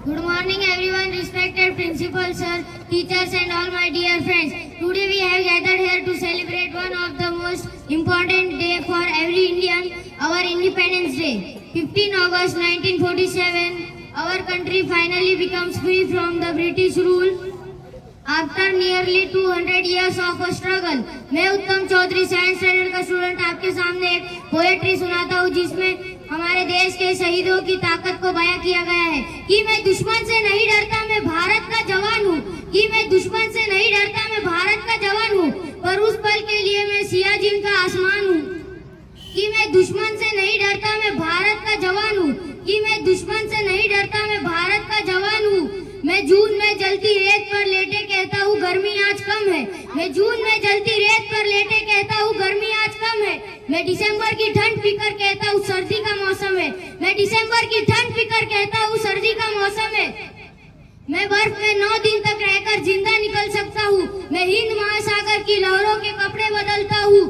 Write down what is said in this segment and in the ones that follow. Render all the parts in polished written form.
Good morning everyone, respected principal sir, teachers and all my dear friends. Today we have gathered here to celebrate one of the most important day for every Indian, our Independence Day. 15 August 1947, our country finally becomes free from the British rule. After nearly 200 years of a struggle, मैं उत्तम Chaudhary science standard का student आपके सामने एक poetry सुनाता हूँ जिसमें हमारे देश के शहीदों की ताकत को बयां किया गया है कि मैं दुश्मन से नहीं डरता, मैं भारत का जवान हूँ। कि मैं दुश्मन से नहीं डरता, मैं भारत का जवान हूँ, पर उस पल के लिए मैं सियाचिन का आसमान हूँ। कि मैं दुश्मन से नहीं डरता, मैं भारत का जवान हूँ। कि मैं दुश्मन से नहीं डरता, मैं भारत का जवान हूँ। मैं जून में जलती रेत पर लेटे कहता हूँ गर्मी आज कम है। मैं जून में जलती रेत पर लेटे कहता हूँ गर्मी आज कम है। मैं दिसंबर की ठंड पीकर कहता हूँ सर्दी का मौसम है। मैं दिसंबर की ठंड पीकर कहता हूँ सर्दी का मौसम है। मैं बर्फ में 9 दिन तक रहकर जिंदा निकल सकता हूँ। मैं हिंद महासागर की लहरों के कपड़े बदलता हूँ।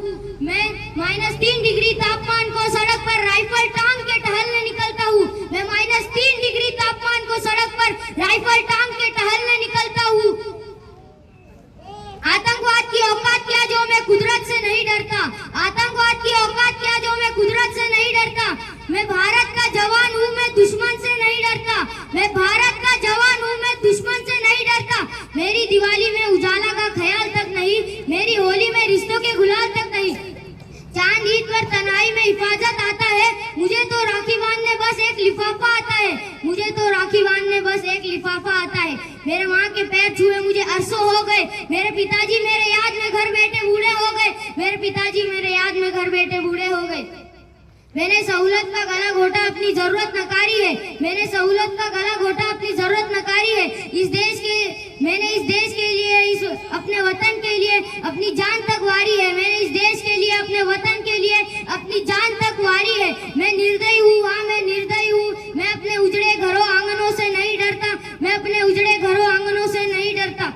मैं -3 डिग्री तापमान को सड़क पर राइफल टांग के टहलने निकलता हूँ। मैं -3 डिग्री तापमान को सड़क पर राइफल टांग के टहलने निकलता हूँ। आतंकवाद की औकात क्या जो मैं कुदरत से नहीं डरता। आतंकवाद की औकात क्या जो मैं कुदरत से नहीं डरता। मैं भारत का जवान हूँ, मैं दुश्मन से नहीं डरता। मैं भारत का जवान हूँ, मैं दुश्मन से नहीं डरता। मेरी दिवाली में उजाला का ख्याल तक नहीं, मेरी होली में रिश्तों के गुलाल तक नहीं। चांद ईद पर तन्हाई में हिफाजत आता है, मुझे तो राखी बांधने बस एक लिफाफा आता है। मुझे तो राखी बांधने बस एक लिफाफा आता है। मेरे माँ के पैर छुए मुझे अरसों हो गए। मेरे पिताजी मेरे याद में घर बैठे बूढ़े हो गए। मेरे पिताजी मेरे याद में घर बैठे बूढ़े हो गए। मैंने सहूलत का गला घोटा, अपनी जरूरत नकारी है। मैंने सहूलत का गला घोटा, अपनी जरूरत नकारी है। मैंने इस देश के लिए, इस अपने वतन के लिए अपनी जान तक वारी है। मैंने इस देश के लिए, अपने वतन के लिए अपनी जान तक वारी है। मैं निर्दयी हूँ, हाँ मैं निर्दयी हूँ। मैं अपने उजड़े घरों आंगनों से नहीं डरता। मैं अपने उजड़े घरों आंगनों से नहीं डरता।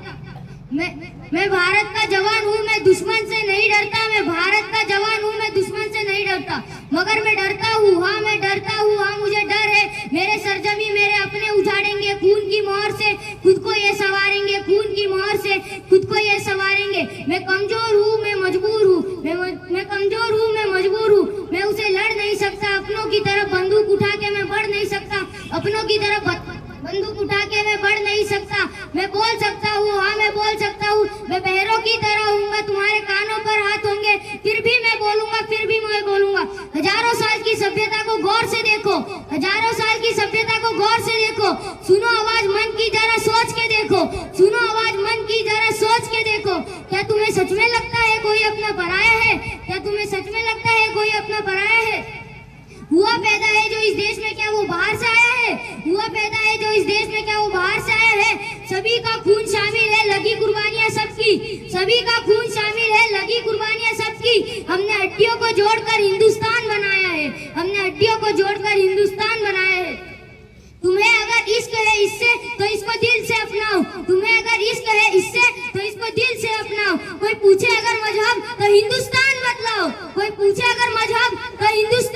मैं भारत का जवान हूँ, मैं दुश्मन से नहीं डरता। मैं भारत का जवान हूँ, मैं दुश्मन से नहीं डरता। मगर मैं डरता हूँ, हाँ मैं डरता हूँ, हाँ मुझे डर है। मेरे सरजमी मेरे अपने उजाड़ेंगे खून की मोहर से, खुद को ये सवारेंगे खून की मोहर से, खुद को ये सवारेंगे। मैं कमजोर हूँ, मैं मजबूर हूँ। मैं कमजोर हूँ, मैं मजबूर हूँ। मैं उसे लड़ नहीं सकता। अपनों की तरफ बंदूक उठा के मैं बढ़ नहीं सकता। अपनों की तरफ बंदूक उठा के मैं बढ़ नहीं सकता। मैं बोल सकता हूँ, हाँ मैं बोल सकता हूँ। मैं बहरों की तरह हूँ, तुम्हारे कानों पर हाथ होंगे, फिर भी मैं बोलूंगा, फिर भी मैं बोलूंगा। हजारों साल की सभ्यता को गौर से देखो। हजारों साल की सभ्यता को गौर से देखो। सुनो आवाज मन की, जरा सोच के देखो। सुनो आवाज मन की, जरा सोच के देखो। क्या तुम्हें सच में लगता है कोई अपना पराया है? क्या तुम्हें सच में लगता है कोई अपना पराया है? हुआ पैदा है जो इस देश में, क्या वो बाहर से आया है? हुआ पैदा है जो इस देश में, क्या वो बाहर से आया है? सभी का खून शामिल है, लगी कुर्बानियां सबकी। सभी का खून शामिल है, लगी कुर्बानियां सबकी। हमने हड्डियों को जोड़कर हिंदुस्तान बनाया है। हमने हड्डियों को जोड़कर हिंदुस्तान बनाया है। तुम्हें अगर इश्क है इससे तो इसको दिल से अपनाओ। तुम्हें अगर इश्क है इससे तो इसको दिल से अपनाओ। कोई पूछे अगर मजहब तो हिंदुस्तान बतलाओ। कोई पूछे अगर मजहब तो हिंदुस्तान